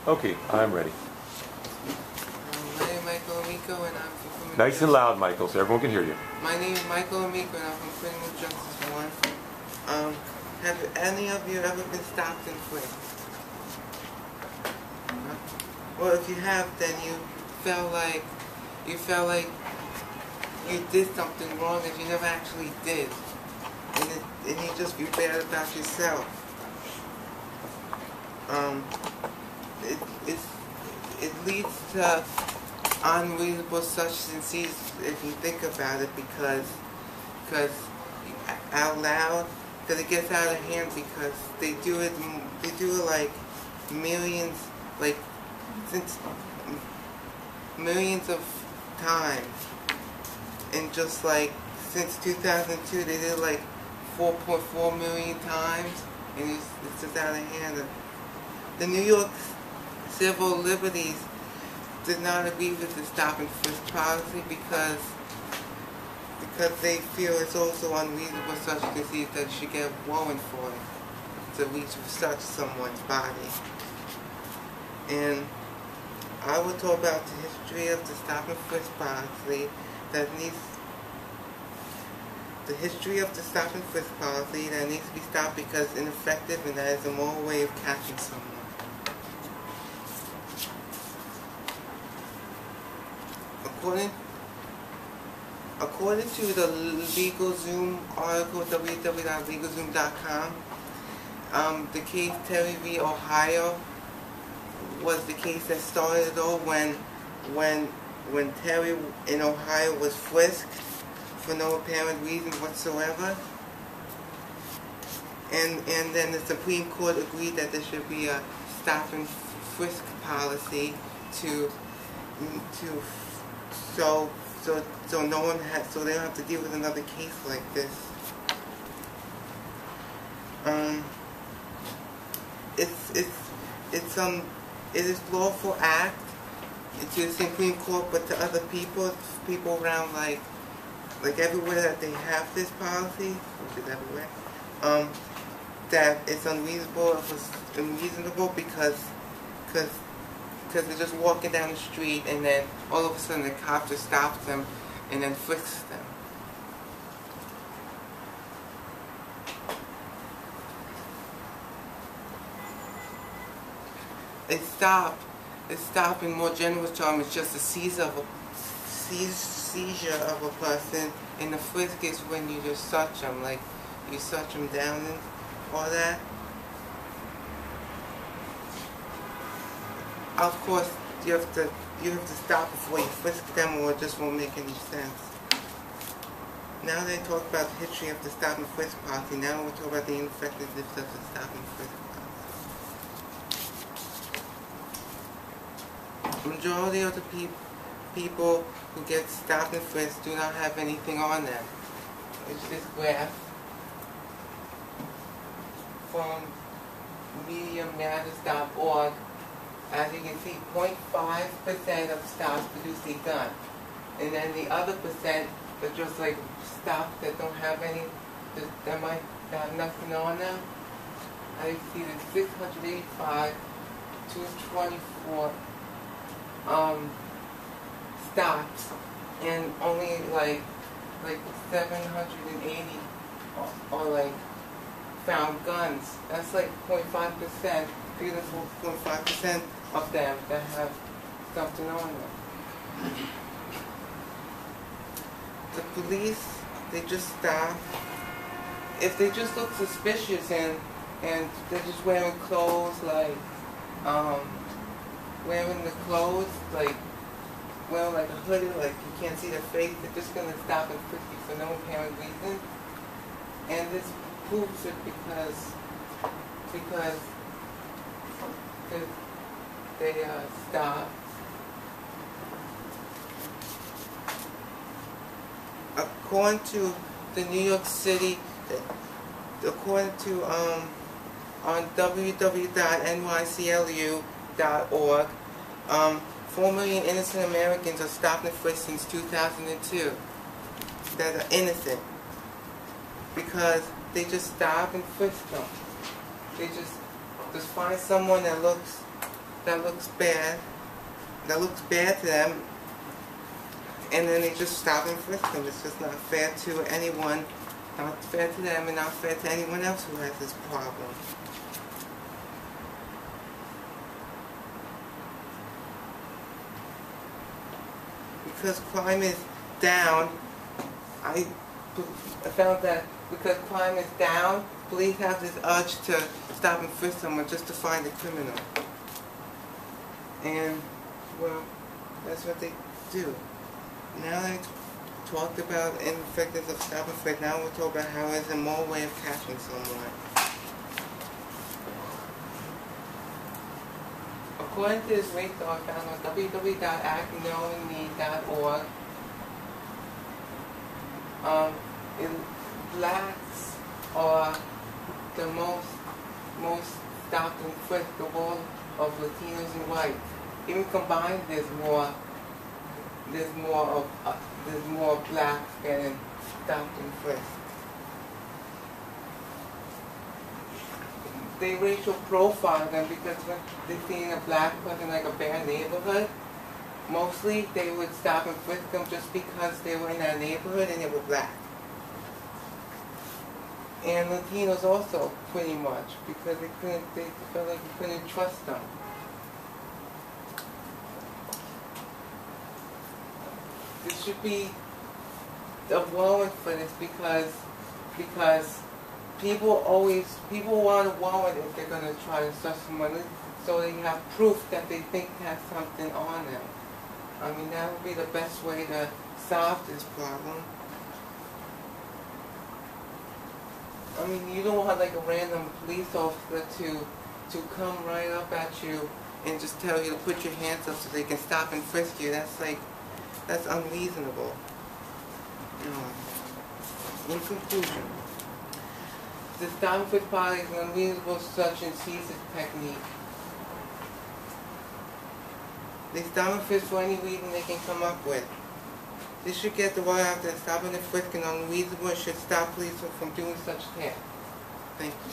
Okay, I'm ready. My name is Michael Amico, and I'm from Criminal Nice Justice. and loud, Michael, so everyone can hear you. My name is Michael Amico, and I'm from Criminal Justice 1. Have any of you ever been stopped and frisked? Well, if you have, then you felt like you did something wrong that you never actually did, and you just feel bad about yourself. It leads to unreasonable substances if you think about it, because out loud, because it gets out of hand, because they do it like millions, like since millions of times, and just like since 2002 they did like 4.4 million times, and it's just out of hand. The New York Civil Liberties did not agree with the stop and frisk policy because they feel it's also unreasonable such disease that you should get a warrant for it to research someone's body. And I will talk about the history of the stop and frisk policy that needs to be stopped because it's ineffective, and that is a moral way of catching someone. According to the LegalZoom article, www.legalzoom.com, the case Terry v. Ohio was the case that started it all when Terry in Ohio was frisked for no apparent reason whatsoever, and then the Supreme Court agreed that there should be a stop and frisk policy so they don't have to deal with another case like this. It is lawful act to the Supreme Court, but to other people around like everywhere that they have this policy, which is everywhere, that it's unreasonable because they're just walking down the street, and then all of a sudden the cop just stops them and then frisks them. A stop in more general terms is just a seizure of a person, and the frisk is when you just search them, like you search them down and all that. Of course, you have to stop before you frisk them, or it just won't make any sense. Now they talk about the history of the stop and frisk policy. Now we'll talk about the ineffectiveness of the stop and frisk policy. Majority of the people who get stopped and frisked do not have anything on them. It's this graph from MediaMatters.org. As you can see, 0.5% of stops produce a gun. And then the other percent are just like stops that don't have any, that might have nothing on them. As you can see, there's 685 to 24 stops, and only like 780 are like found guns. That's like 0.5%. 0.5% of them that have something on them. The police, they just stop. If they just look suspicious and they're just wearing clothes like wearing the clothes like wearing like a hoodie, like you can't see their face, they're just gonna stop and frisk you for no apparent reason. And this proves it because they stop. According to the New York City, according to on www.nyclu.org, 4 million innocent Americans are stopped and frisked since 2002 that are innocent because they just stop and frisk them. They just find someone that looks that looks bad to them, and then they just stop and frisk them. It's just not fair to anyone, not fair to them, and not fair to anyone else who has this problem. Because crime is down, I found that because crime is down, police have this urge to stop and frisk someone just to find a criminal. And, well, that's what they do. Now that I talked about the effectiveness of stop and frisk, now we'll talk about how there's a more way of catching someone. According to this rate dog found on www.actknowingme.org, blacks are the most stopped and frisked of all of Latinos and whites. Even combined, there's more blacks getting stopped and frisked. They racial profile them because when they're seeing a black person like a bad neighborhood, mostly they would stop and frisk them just because they were in that neighborhood and they were black. And Latinos also, pretty much, because they felt like you couldn't trust them. There should be a warrant for this because people want a warrant if they're going to try to search someone, so they have proof that they think has something on them. I mean, that would be the best way to solve this problem. I mean, you don't want like a random police officer to come right up at you and just tell you to put your hands up so they can stop and frisk you. That's unreasonable. In conclusion, the stop and frisk policy is an unreasonable search and seizure technique. They stop and frisk for any reason they can come up with. This should get the word out that stopping and frisking unreasonable and should stop police from doing such tasks. Thank you.